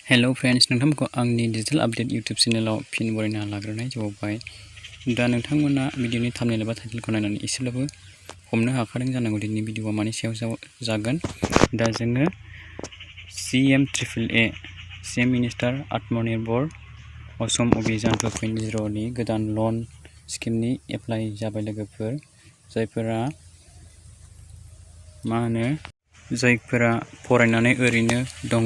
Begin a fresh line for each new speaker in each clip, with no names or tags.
Hello friends, नोंथांमोनखौ आंनि digital update YouTube चेनेलाव फिन बरायना लाग्रोनाय जाबाय। दा नोंथांमोना भिडिअनि थाम्बनेल एबा टाइटेलखौ नायनानै एसेब्लाबो हमनो हाखादों जानांगौ दिनैनि भिडिअआ मानि सायाव जागोन। दा जोङो CMAAA CM मिनिस्टार आत्मनिर्भर असम अभियान 2.0 नि गोदान लन स्किमनि एप्लाइ जाबाय लोगोफोर। जायफोरा फरायनानै ओरैनो दङ,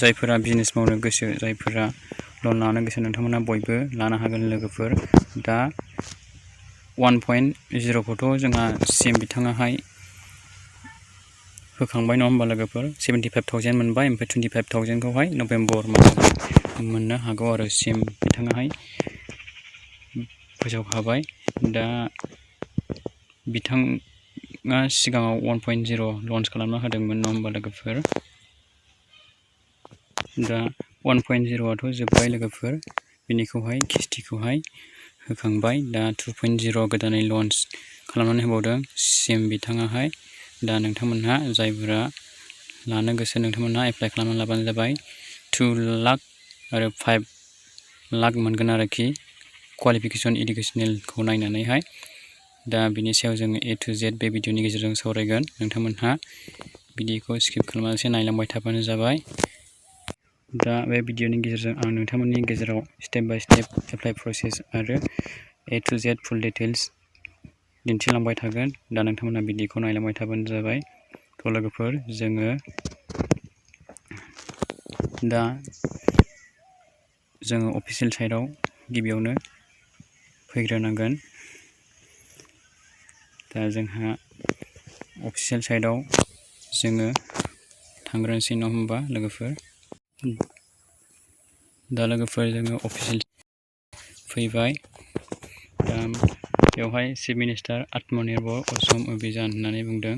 जायफोरा बिजनेस मावनो गोसो, जायफोरा लन लानो गोसो, नोंथांमोना बयबो लानो हागोन लोगोफोर। दा 1.0 खौथ' जोंहा CM बिथाङाहाय होखांबाय नङा होमबा लोगोफोर। 75,000 मोनबाय, ओमफ्राय 25,000 खौहाय नभेम्बर मासाव मोननो हागौ आरो CM बिथाङाहाय फोसावखाबाय। दा बिथाङा सिगाङाव 1.0 लन्च खालामना होदोंमोन नङा होमबा लोगोफोर। दा 1.0 आथ' जोब्बाय लोगोफोर, बिनिखौहाय किस्तिखौहाय होखांबाय। दा 2.0 गोदानै लन्च खालामनानै होबावदों CM बिथाङाहाय। दा नोंथांमोनहा जायफोरा लानो गोसो, नोंथांमोनहा एप्लाइ खालामनानै लाबानो जाबाय। 2 लाख आरो 5 लाख मोनगोन आरोखि क्वालिफिकेसन इडुकेसनेलखौ नायनानैहाय। दा बिनि सायाव जोङो A to Z बे भिडिअनि गेजेरजों सावरायगोन। नोंथांमोनहा भिडिअखौ स्किप खालामालासे नायलांबाय थाबानो जाबाय। दा बे भिडिअनि गेजेरजों आं नोंथांमोननि गेजेराव step by step apply process आरो A to Z full details दिन्थिलांबाय थागोन। दा नोंथांमोना भिडिअखौ नायलांबाय थाबानो जाबाय। थ' लोगोफोर, जोङो अफिसियेल साइटआव गिबियावनो फैग्रोनांगोन। दा जोंहा अफिसियेल साइटआव जोङो थांग्रोनोसै नङा होमबा लोगोफोर। दा लोगोफोर, जोङो अफिसियेल फैबाय। दा बेवहाय चिफ मिनिस्टार आत्मनिर्भर असम अभियान होननानै बुंदों।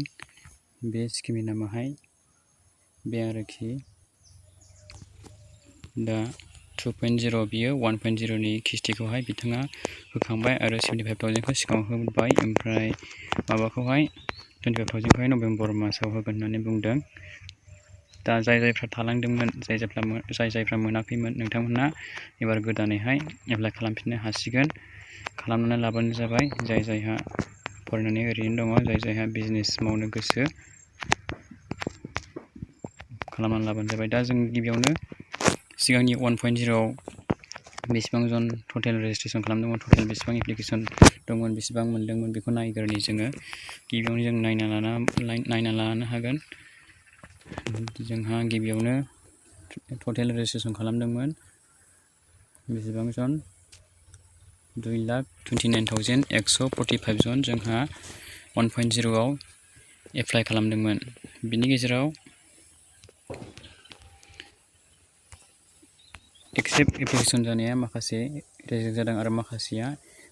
बे स्किमनि नामाहाय बे आरोखि। दा 2.0 बियो 1.0 नि किस्तिखौहाय बिथाङा होखांबाय आरो 75,000 खौ सिगाङाव होबाय, ओमफ्राय माबाखौहाय 25,000 नभेम्बर मासाव होगोन होननानै बुंदों। दा जायफ्रा थालांदोंमोन, जायफ्रा मोनाखैमोन, नोंथांमोना एबार गोदानैहाय एप्लाइ खालामफिननो हासिगोन। खालामनानै लाबानो जाबाय। जायहा फरायनानै ओरैनो दङ, जायहा बिजनेस मावनो गोसो, खालामनानै लाबानो जाबाय। दा जों गिबियावनो सिगांनि 1.0 आव बेसेबां जन टटेल रेजिस्ट्रेसन खालामदोंमोन, टटेल बेसेबां एप्लिकेसन दंमोन, बेसेबां मोनदोंमोन, बेखौ नायग्रोनि जोङो। गिबियावनो जों नायना लानो हागोन। जोंहा गिबियावनो टटेल रेजिस्ट्रेसन खालामदोंमोन बेसेबां जन, 2,29,145 जन जोंहा 1.0 आव एप्लाइ खालामदोंमोन। बिनि गेजेराव एक्सेप्ट एप्लिकेसन जानाया माखासे रिजेक्ट जादों आरो माखासेया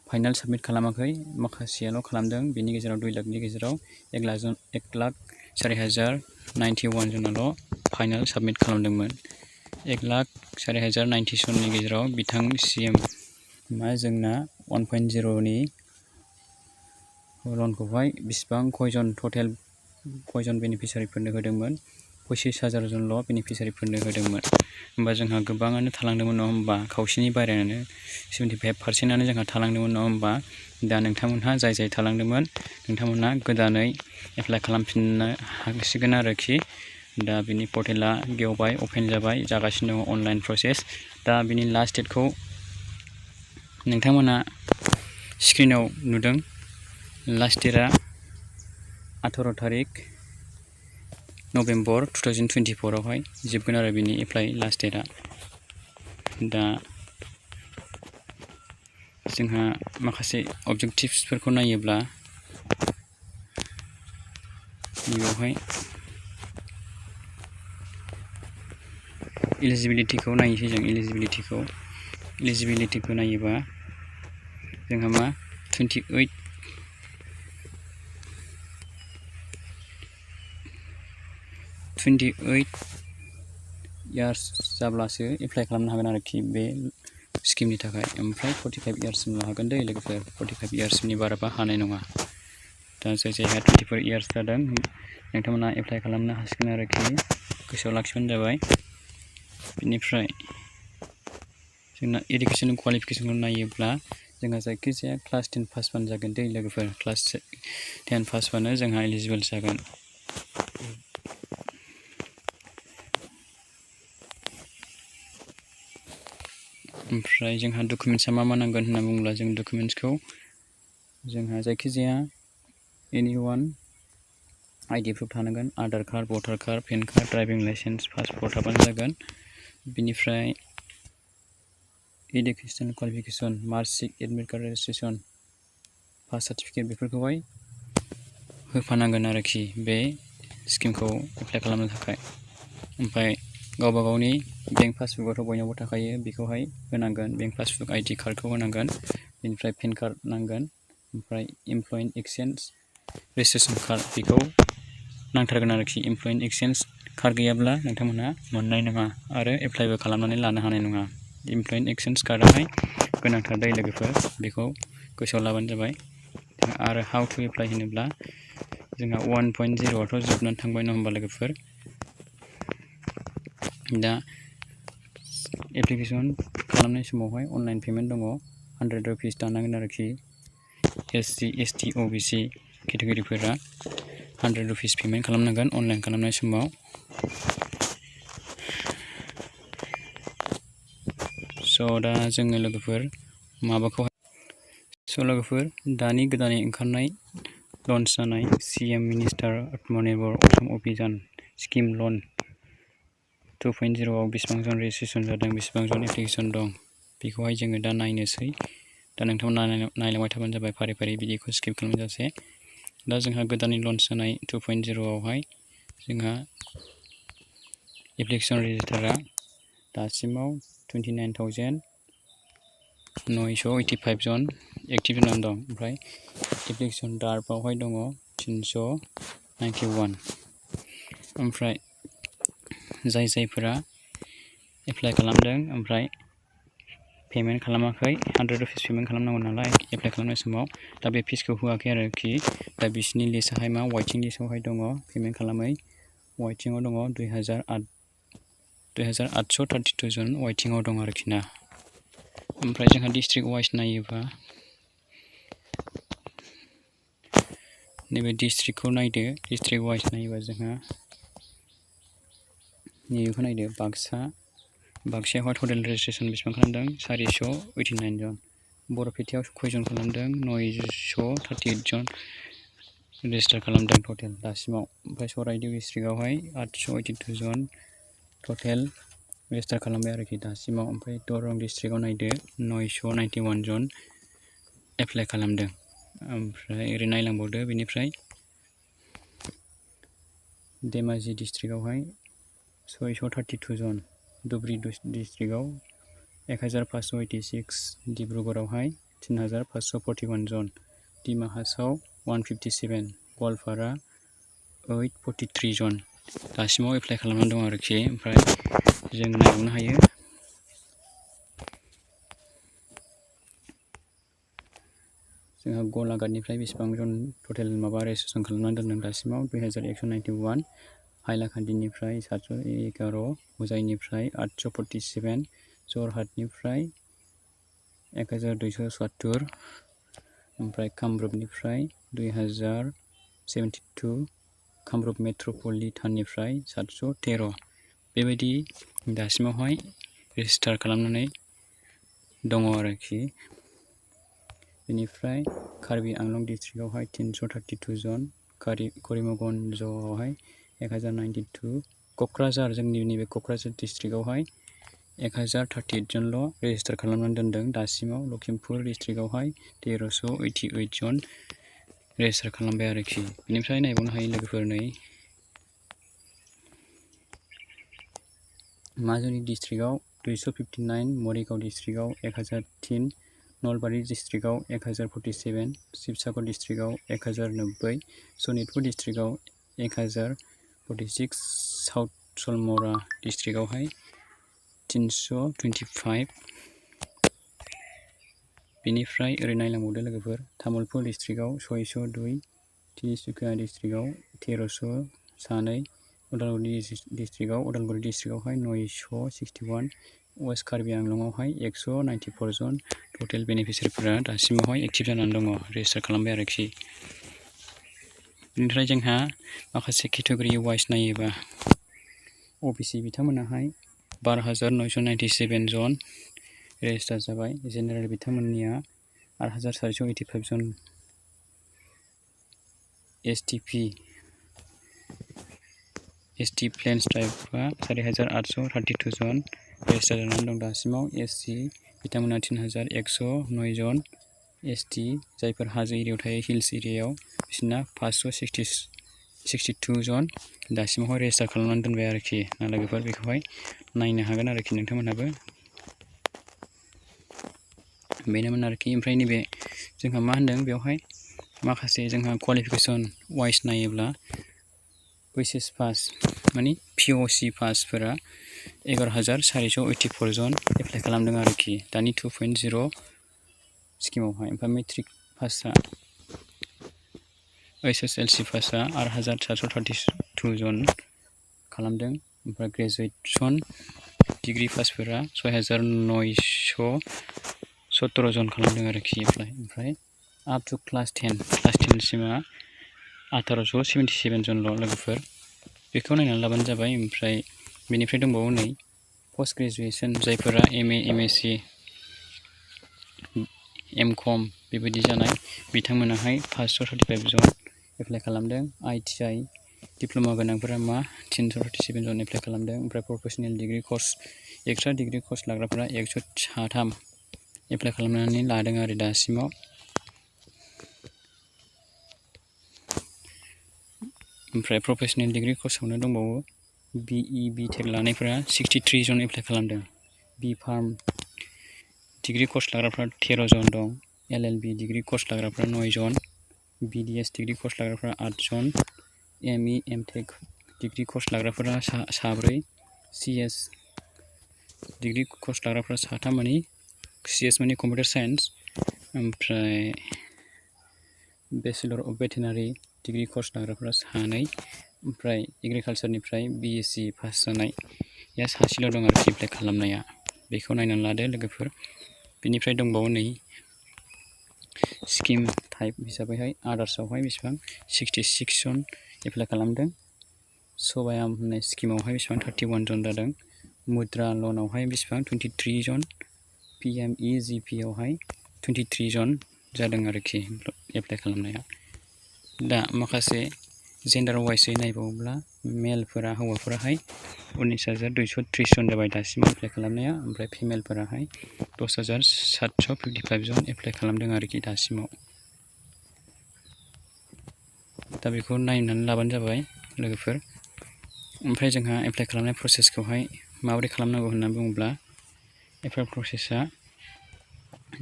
फाइनाल साबमिट खालामाखै, माखासेयाल' खालामदों। बिनि गेजेराव 2 लाखनि गेजेराव 1,04,091 जनाल' फाइनाल साबमिट खालामदोंमोन। 1,04,090 जननि गेजेराव बिथां CM जोंना 1.0 नि लनखौहाय बेसेबां टटेल खयजन बेनिफिसारिफोरनो होदोंमोन, 25,000 जनल' बेनिफिसारिफोरनो होदोंमोन। होमबा जोंहा गोबाङानो थालांदोंमोन नङा होमबा। खावसेनि बारायानो 75% जोंहा थालांदोंमोन नङा होमबा। दा नोंथांमोनहा जाय थालांदोंमोन, नोंथांमोनहा गोदानै एप्लाइ खालामफिननो हासिगोन आरोखि। दा बिनि पर्टेला गेवबाय, अपेन जाबाय, जागासिनो दङ अनलाइन प्रसेस। दा बिनि लास्ट डेटखौ नोंथांमोना स्क्रिनाव नुदों। लास्ट डेटआ 18 तारिख नभेम्बर 2024 आवहाय जोबगोन आरो बिनि एप्लाइ लास्ट डेटआ। दा जोंहा माखासे अबजेक्टिभ्सफोरखौ नायोब्ला बेवहाय इलिजिबिलिटिखौ नायनोसै जों। इलिजिबिलिटिखौ नायोबा जोंहा मा 28 इयार्स जाब्लासो एप्लाइ खालामनो हागोन आरोखि बे स्किमनि थाखाय। ओमफ्राय 45 इयार्ससिमल' हागोन दै लोगोफोर, 45 इयार्सनि बाराबा हानाय नङा। दा जायहा 24 इयार्स जादों, नोंथांमोना एप्लाइ खालामनो हासिगोन आरोखि। गोसोआव लाखिबानो जाबाय। बेनिफ्राय जोंना इडुकेसन क्वालिफिकेसनखौ नायोब्ला जोंहा जायखिजाया क्लास 10 पासबानो जागोन दै लोगोफोर। क्लास 10 पासबानो जोंहा एलिजिबोल जागोन। ओमफ्राय जोंहा डकुमेन्टसा मा नांगोन होनना बुङोब्ला जों डकुमेन्टसखौ जोंहा जायखिजाया एनिवान आइडि प्रुफ थानांगोन। Aadhaar card, voter card, PAN card, driving licence, passport थाबानो जागोन। बिनिफ्राय education qualification, marksheet, admit card, registration, pass certificate बेफोरखौहाय होफानांगोन आरोखि बे स्किमखौ एप्लाइ खालामनो थाखाय। ओमफ्राय गावबा गावनि बेंक पासबुकआथ' बयनावबो थाखायो, बेखौहाय होनांगोन। बेंक पासबुक आइडि कार्डखौ होनांगोन। बेनिफ्राय पेन कार्ड नांगोन। ओमफ्राय इमप्लयमेन्ट एक्सचेन्ज रेजिस्ट्रेसन कार्ड बेखौ नांथारगोन आरोखि। इमप्लयमेन्ट एक्सचेन्ज कार्ड गैयाब्ला नोंथांमोनहा मोननाय नङा आरो एप्लाइबो खालामनानै लानो हानाय नङा। इमप्लयमेन्ट एक्सचेन्ज कार्डआहाय गोनांथार दै लोगोफोर, बेखौ गोसोआव लाबानो जाबाय। आरो हाउ टु एप्लाइ होनोब्ला जोंहा 1.0 आथ' जोबनानै थांबाय नङा होमबा लोगोफोर। दा एप्लिकेसन खालामनाय समावहाय अनलाइन पेमेन्ट दङ। 100 रुपिस दानांगोन आरोखि। SC, ST, OBC केटेगरिफोरा 100 rupees payment खालामनांगोन अनलाइन खालामनाय समाव। दा जोङो लोगोफोर लोगोफोर दानि गोदानै ओंखारनाय लन्च जानाय CM मिनिस्टार आत्मनिर्भर असम अभियान स्किम लन 2.0 आव बेसेबां जन रेजिस्ट्रेसन जादों, बेसेबां जन एप्लिकेसन दं, बेखौहाय जोङो दा नायनोसै। दा नोंथांमोना नायलांबाय थाबानो जाबाय फारि फारि, भिडिअखौ स्किप खालामजासे। दा जोंहा गोदानै लन्च जानाय 2.0 आवहाय जोंहा एप्लिकेसन रेजिस्टारा दासिमाव 29,985 जन एक्टिभ जानानै दं। ओमफ्राय एप्लिकेसन डार्फआवहाय दङ 391। ओमफ्राय जायफोरा एप्लाइ खालामदों ओमफ्राय पेमेन्ट खालामाखै, 100 रुपिस पेमेन्ट खालामनांगौ नालाय एप्लाइ खालामनाय समाव, दा बे फिसखौ होआखै आरोखि। दा बिसोरनि लिस्टआहाय मा वाइटिं लिस्टआवहाय दङ, पेमेन्ट खालामै वाइटिंआव दङ 2,832 जन वाइटिंआव दं आरोखि ना। ओमफ्राय जोंहा डिस्ट्रिक्ट वाइज नायोबा नैबे डिस्ट्रिक्टखौ नायदो। डिस्ट्रिक्ट वाइज नायोबा जोंहा नैबेखौ नायदो। बाक्सायावहाय टटेल रेजिस्ट्रेसन बेसेबां खालामदों, 489 जन। बरपेटायाव खयजन खालामदों, 938 जन रेजिस्टार खालामदों टटेल दासिमाव। ओमफ्राय चराइदेउ डिस्ट्रिक्टआवहाय 882 जन टटेल रेजिस्टार खालामबाय आरोखि दासिमाव। ओमफ्राय दरं डिस्ट्रिक्टआव नायदो 991 जन एप्लाइ खालामदों। ओमफ्राय ओरै नायलांबावदो। बेनिफ्राय धेमाजि डिस्ट्रिक्टआवहाय 632 जन, धुबरी डिस्ट्रिक्टआव 1586, डिब्रुगड़आवहाय 3541 जन, डिमा हासाव 157, गवालपारा 843 जन दासिमाव एप्लाइ खालामनानै दं आरोखि। ओमफ्राय जों नायबावनो हायो जोंहा गलाघाटनिफ्राय बेसेबां जन टटेल रेजिस्ट्रेसन खालामनानै दोनदों दासिमाव, 2191, हाइलाकान्दिनिफ्राय 711, उजाइनिफ्राय 847, जरहाटनिफ्राय 1270, ओमफ्राय कामरुपनिफ्राय 2072, कामरुप मेट्रपलिटाननिफ्राय 713 बेबायदि दासिमावहाय रेजिस्टार खालामनानै दङ आरोखि। बेनिफ्राय कार्बि आंलं डिस्ट्रिक्टआवहाय 332 जन, करिमगन्जआवहाय 1092, क'क्राझार जोंनि नैबे क'क्राझार डिस्ट्रिक्टआवहाय 1038 जनल' रेजिस्टार खालामनानै दोनदों दासिमाव। लखिमपुर डिस्ट्रिक्टआवहाय 1388 जन रेजिस्टार खालामबाय आरोखि। बेनिफ्राय नायबावनो हायो लोगोफोर, नै माजुलि डिस्ट्रिक्टआव 259, मरिगाव डिस्ट्रिक्टआव 1003, नलबारि डिस्ट्रिक्टआव 1047, शिबसागर डिस्ट्रिक्टआव 1090, सनितपुर डिस्ट्रिक्टआव 1046, साउथ सलमरा डिस्ट्रिक्टआवहाय 325। बेनिफ्राय ओरै नायलांबावदो लोगोफोर, तामुलपुर डिस्ट्रिक्टआव 602, तिनिसुकिया डिस्ट्रिक्टआव 1302, उदालगुरि डिस्ट्रिक्टआवहाय 961, वेस्ट कार्बि आंलंआवहाय 194 जन टटेल बेनिफिसियारिफोरा दासिमावहाय एक्टिभ जानानै दङ, रेजिस्टार खालामबाय आरोखि। बेनिफ्राय जोंहा माखासे केटेगरि वाइज नायोबा अबिसि बिथांमोनाहाय 12,997 जन रेजिस्टार जाबाय, जेनेरेल बिथांमोननिया 8,485 जन, एसटि प्लेन्स ट्राइबआ 4,832 जन रेजिस्टार जानानै दं दासिमाव, एससि बिथांमोना 3,109 जन, एसटि जायफोर हाजो एरियायाव थायो हिल्स एरियायाव बिसोरना 562 जन दासिमावहाय रेजिस्टार खालामनानै दोनबाय आरोखि ना लोगोफोर। बेखौहाय नायनो हागोन आरोखि नोंथांमोनहाबो। बेनोमोन आरोखि। ओमफ्राय नैबे जोंहा मा होनदों बेवहाय माखासे जोंहा क्वालिफिकेसन वाइज नायोब्ला ओइचएस पास मानि पिअसि पासफोरा 11,484 जन एप्लाइ खालामदों आरोखि दानि 2.0 स्किमावहाय। ओमफ्राय मेट्रिक पासआ एसएसएलसि पासआ 8,432 जन खालामदों। ओमफ्राय ग्रेजुवेसन डिग्रि पासफोरा 6,917 जन खालामदों आरोखि एप्लाइ। ओमफ्राय आप टु क्लास 10 सिमा 1877 जनल' लोगोफोर, बेखौ नायनानै लाबानो जाबाय। ओमफ्राय बेनिफ्राय दंबावो नै पस्ट ग्रेजुवेसन जायफोरा एमए, एमएससि, एमकम बेबायदि जानाय बिथांमोनाहाय 535 जन एप्लाइ खालामदों। आइटिआइ डिप्ल'मा गोनांफोरा 337 जन एप्लाइ खालामदों। ओमफ्राय professional degree course extra degree course लाग्राफोरा 103 एप्लाइ खालामनानै लादों आरो दासिमाव। ओमफ्राय प्रफेसनेल डिग्रि कर्सआवनो दंबावो बिइ, बिटेक लानायफोरा 63 जन एप्लाइ खालामदों। बि फार्म डिग्रि कर्स लाग्राफ्रा 13 जन दं। एलएलबि डिग्रि कर्स लाग्राफ्रा 9 जन। बिडिएस डिग्रि कर्स लाग्राफ्रा 8 जन। एमइ, एमटेक डिग्रि कर्स लाग्राफोरा 4। सिएस डिग्रि कर्स लाग्राफ्रा 3 मानि सिएस मानि कम्पिउटार साइन्स। ओमफ्राय bachelor of veterinary degree course लाग्राफ्रा 2। ओमफ्राय एग्रिकालसारनिफ्राय बिएससि पास जानाया सासेल' दं आरोखि एप्लाइ खालामनाया, बेखौ नायनानै लादो लोगोफोर। बेनिफ्राय दंबावो नै स्किम टाइप हिसाबैहाय आदार्सआवहाय बेसेबां 66 जन एप्लाइ खालामदों। सबायाम होननाय स्किमावहाय बेसेबां 31 जन जादों। मुद्रा लनावहाय बेसेबां 23 जन। पिएमइजिपिआवहाय 23 जन जादों आरोखि एप्लाइ खालामनाया। दा माखासे जेन्डार वाइसै नायबावोब्ला मेलफोरा हौवाफोराहाय 19,230 जन जाबाय दासिमाव एप्लाइ खालामनाया। ओमफ्राय फिमेलफोराहाय 10,755 जन एप्लाइ खालामदों आरोखि दासिमाव। दा बेखौ नायनानै लाबानो जाबाय लोगोफोर। ओमफ्राय जोंहा एप्लाइ खालामनाय प्रसेसखौहाय माबोरै खालामनांगौ होनना बुङोब्ला एप्लाइ प्रसेसा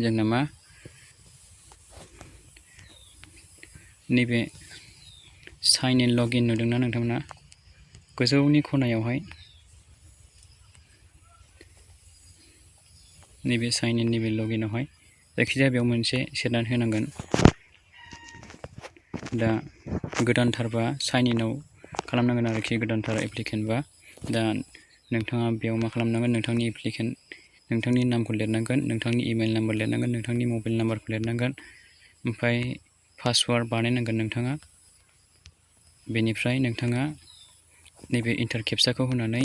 जोंना मा नैबे साइन इन लगइन नुदोंना नोंथांमोना गोजौनि खनायावहाय नैबे साइन इन नैबे लगइनावहाय जायखिजाया बेयाव मोनसे सेरनानै होनांगोन। दा गोदानथारबा साइन इनाव खालामनांगोन आरोखि, गोदानथार एप्लिकेन्टबा। दा नोंथाङा बेयाव मा खालामनांगोन, नोंथांनि नामखौ लिरनांगोन, नोंथांनि इमेल नाम्बार लिरनांगोन, नोंथांनि मबाइल नाम्बारखौ लिरनांगोन, ओमफ्राय पासवार्ड बानायनांगोन नोंथाङा। बेनिफ्राय नोंथाङा नैबे इन्टार केप्चाखौ होनानै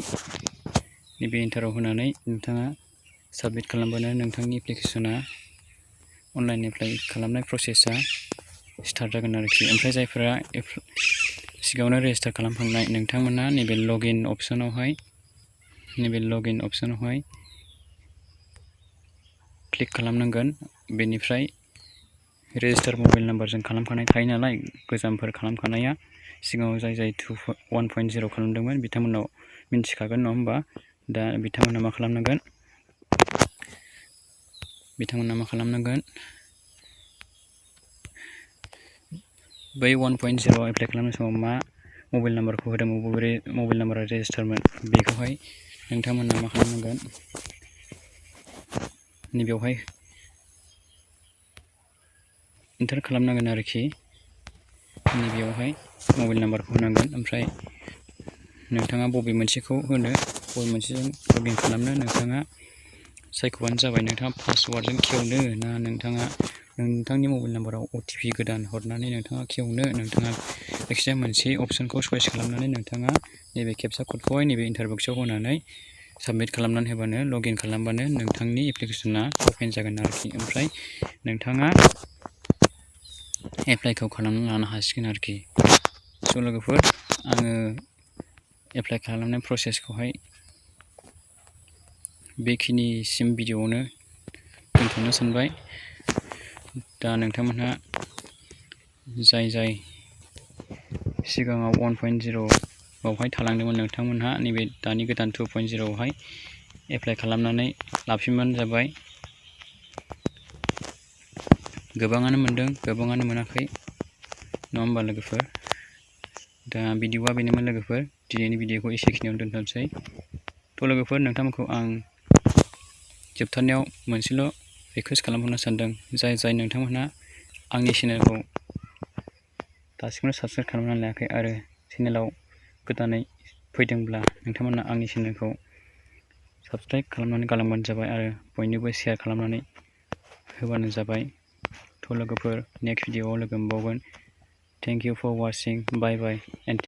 नैबे इन्टाराव होनानै नोंथाङा साबमिट खालामबानो नोंथांनि एप्लिकेसना अनलाइन एप्लाइ खालामनाय प्रसेसा स्टार्ट जागोन आरोखि। ओमफ्राय जायफोरा सिगाङावनो रेजिस्टार खालामखांनाय नोंथांमोना नैबे लगइन अपसनावहाय क्लिक खालामनांगोन। बेनिफ्राय रेजिस्टार मबाइल नाम्बारजों खालामखानाय थायो नालाय, गोजामफोर खालामखानाया सिगाङाव जाय 1.0 खालामदोंमोन बिथांमोनाव मिन्थिखागोन नङा होमबा। दा बिथांमोना मा खालामनांगोन, बै 1.0 एप्लाइ खालामनाय समाव मा मबाइल नाम्बारखौ होदोंमोन, बबे मबाइल नाम्बारा रेजिस्टारमोन, बेखौहाय नोंथांमोना मा खालामनांगोन, नैबेयावहाय इन्टार खालामनांगोन आरोखि। नैबेयावहाय मबाइल नाम्बारखौ होनांगोन। ओमफ्राय नोंथाङा बबे मोनसेखौ होनो, बबे मोनसेजों लगिन खालामनो नोंथाङा सायख'बानो जाबाय। नोंथाङा पासवार्डजों खेवनो ना नोंथाङा नोंथांनि मबाइल नाम्बाराव OTP गोदान हरनानै नोंथाङा खेवनो, नोंथाङा जायखिजाया मोनसे अपसनखौ चयस खालामनानै नोंथाङा नैबे केपचा क'डखौहाय नैबे इन्टारबक्सआव होनानै साबमिट खालामनानै होबानो, लगिन खालामबानो नोंथांनि एप्लिकेसना अपेन जागोन आरोखि। ओमफ्राय नोंथाङा एप्लाइखौ खालामनानै लानो हासिगोन आरोखि। स' लोगोफोर, आङो एप्लाइ खालामनाय प्रसेसखौहाय बेखिनिसिम भिडिअ'आवनो दोनथ'नो सानबाय। दा नोंथांमोनहा जाय सिगाङाव 1.0 आवहाय थालांदोंमोन, नोंथांमोनहा नैबे दानि गोदान 2.0 आवहाय एप्लाइ खालामनानै लाफिनबानो जाबाय। गोबाङानो मोनदों, गोबाङानो मोनाखै, नङा होमबा लोगोफोर? दा भिडिअ'आ बेनोमोन लोगोफोर। दिनैनि भिडिअ'खौ एसेखिनियावनो दोनथ'नोसै। थ' लोगोफोर, नोंथांमोनखौ आं जोबथारनायाव मोनसेल' रिकुवेस्ट खालामहरनो सानदों। जाय नोंथांमोनहा आंनि चेनेलखौ दासिमबो साबस्क्राइब खालामनानै लायाखै आरो चेनेलाव गोदानै फैदोंब्ला नोंथांमोना आंनि चेनेलखौ साबस्क्राइब खालामनानै गालांबानो जाबाय आरो बयनोबो शेयार खालामनानै होबानो जाबाय। थ' लोगोफोर, नेक्स्ट भिडिअ'आव लोगो मोनबावगोन। Thank you for watching. Bye bye and